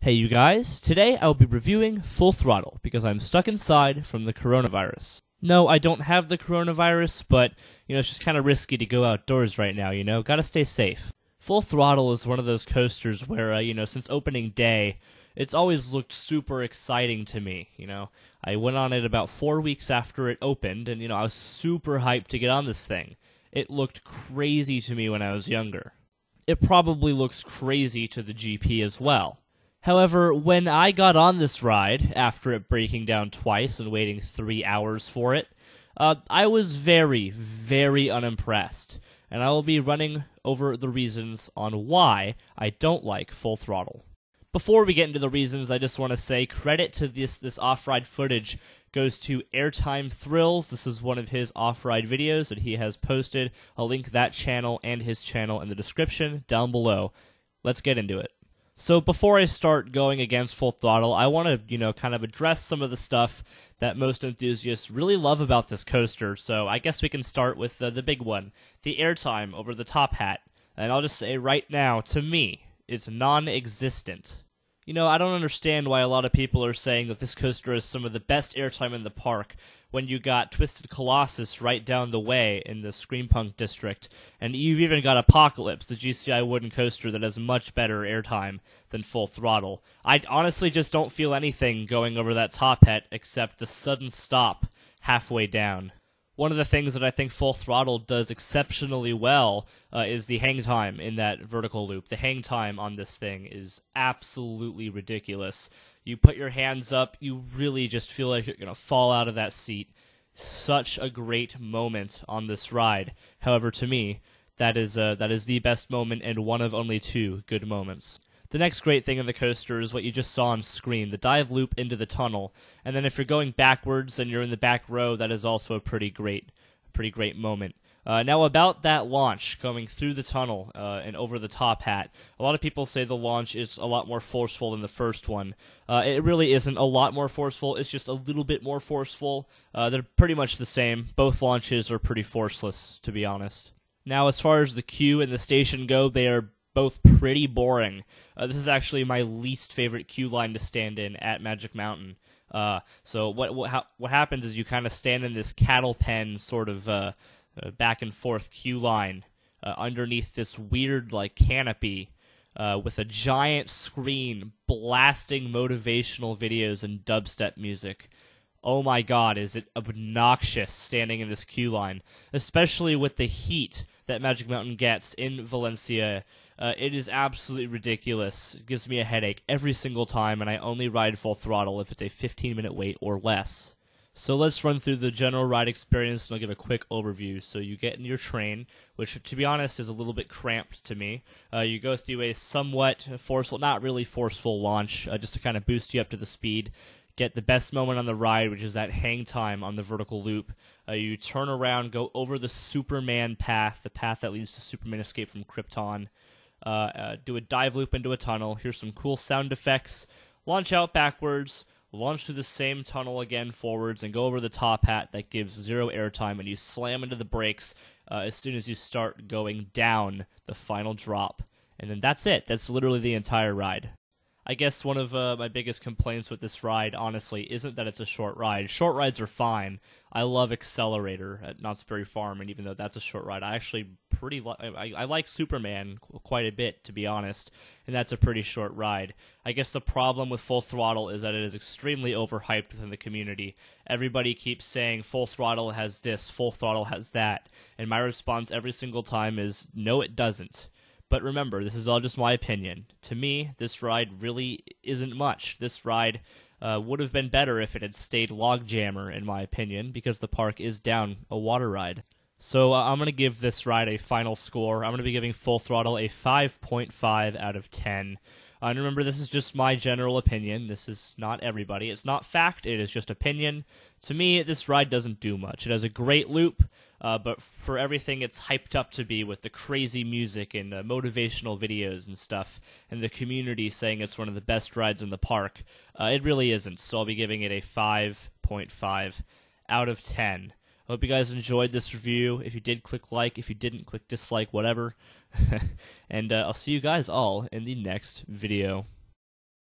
Hey you guys, today I'll be reviewing Full Throttle because I'm stuck inside from the coronavirus. No, I don't have the coronavirus, but, it's just kind of risky to go outdoors right now, gotta stay safe. Full Throttle is one of those coasters where, since opening day, it's always looked super exciting to me, I went on it about 4 weeks after it opened, and, I was super hyped to get on this thing. It looked crazy to me when I was younger. It probably looks crazy to the GP as well. However, when I got on this ride, after it breaking down twice and waiting 3 hours for it, I was very, very unimpressed, and I will be running over the reasons on why I don't like Full Throttle. Before we get into the reasons, I just want to say credit to this off-ride footage goes to Airtime Thrills. This is one of his off-ride videos that he has posted. I'll link that channel and his channel in the description down below. Let's get into it. So before I start going against Full Throttle, I want to, kind of address some of the stuff that most enthusiasts really love about this coaster. So I guess we can start with the big one, the Airtime over the top hat. And I'll just say right now, to me, it's non-existent. I don't understand why a lot of people are saying that this coaster is some of the best airtime in the park when you got Twisted Colossus right down the way in the Screampunk district, and you've even got Apocalypse, the GCI wooden coaster that has much better airtime than Full Throttle. I honestly just don't feel anything going over that top hat except the sudden stop halfway down. One of the things that I think Full Throttle does exceptionally well is the hang time in that vertical loop. The hang time on this thing is absolutely ridiculous. You put your hands up, you really just feel like you're going to fall out of that seat. Such a great moment on this ride. However, to me, that is the best moment and one of only two good moments. The next great thing in the coaster is what you just saw on screen, the dive loop into the tunnel. And then if you're going backwards and you're in the back row, that is also a pretty great moment. Now about that launch going through the tunnel and over the top hat, a lot of people say the launch is a lot more forceful than the first one. It really isn't a lot more forceful, it's just a little bit more forceful. They're pretty much the same. Both launches are pretty forceless, to be honest. Now as far as the queue and the station go, they are both pretty boring. This is actually my least favorite queue line to stand in at Magic Mountain. So what happens is you kind of stand in this cattle pen sort of back and forth queue line underneath this weird canopy with a giant screen blasting motivational videos and dubstep music. Oh my god, is it obnoxious standing in this queue line, especially with the heat that Magic Mountain gets in Valencia. It is absolutely ridiculous. It gives me a headache every single time, and I only ride Full Throttle if it's a 15-minute wait or less. So let's run through the general ride experience, and I'll give a quick overview. So you get in your train, which, to be honest, is a little bit cramped to me. You go through a somewhat forceful, not really forceful launch, just to kind of boost you up to the speed. Get the best moment on the ride, which is that hang time on the vertical loop. You turn around, go over the Superman path, the path that leads to Superman Escape from Krypton. Do a dive loop into a tunnel. Here's some cool sound effects. Launch out backwards, launch through the same tunnel again forwards, and go over the top hat that gives 0 airtime, and you slam into the brakes as soon as you start going down the final drop. And then that's it. That's literally the entire ride. I guess one of my biggest complaints with this ride, honestly, isn't that it's a short ride. Short rides are fine. I love Accelerator at Knott's Berry Farm, and even though that's a short ride, I actually I like Superman quite a bit, to be honest, and that's a pretty short ride. I guess the problem with Full Throttle is that it is extremely overhyped within the community. Everybody keeps saying Full Throttle has this, Full Throttle has that, and my response every single time is, no, it doesn't. But remember, this is all just my opinion. To me, this ride really isn't much. This ride would have been better if it had stayed Logjammer, in my opinion, because the park is down a water ride. So I'm going to give this ride a final score. I'm going to be giving Full Throttle a 5.5 out of 10. And remember, this is just my general opinion. This is not everybody. It's not fact. It is just opinion. To me, this ride doesn't do much. It has a great loop. But for everything it's hyped up to be with the crazy music and motivational videos and stuff, and the community saying it's one of the best rides in the park, it really isn't, so I'll be giving it a 5.5 out of 10. I hope you guys enjoyed this review. If you did, click like. If you didn't, click dislike, whatever. And I'll see you guys all in the next video.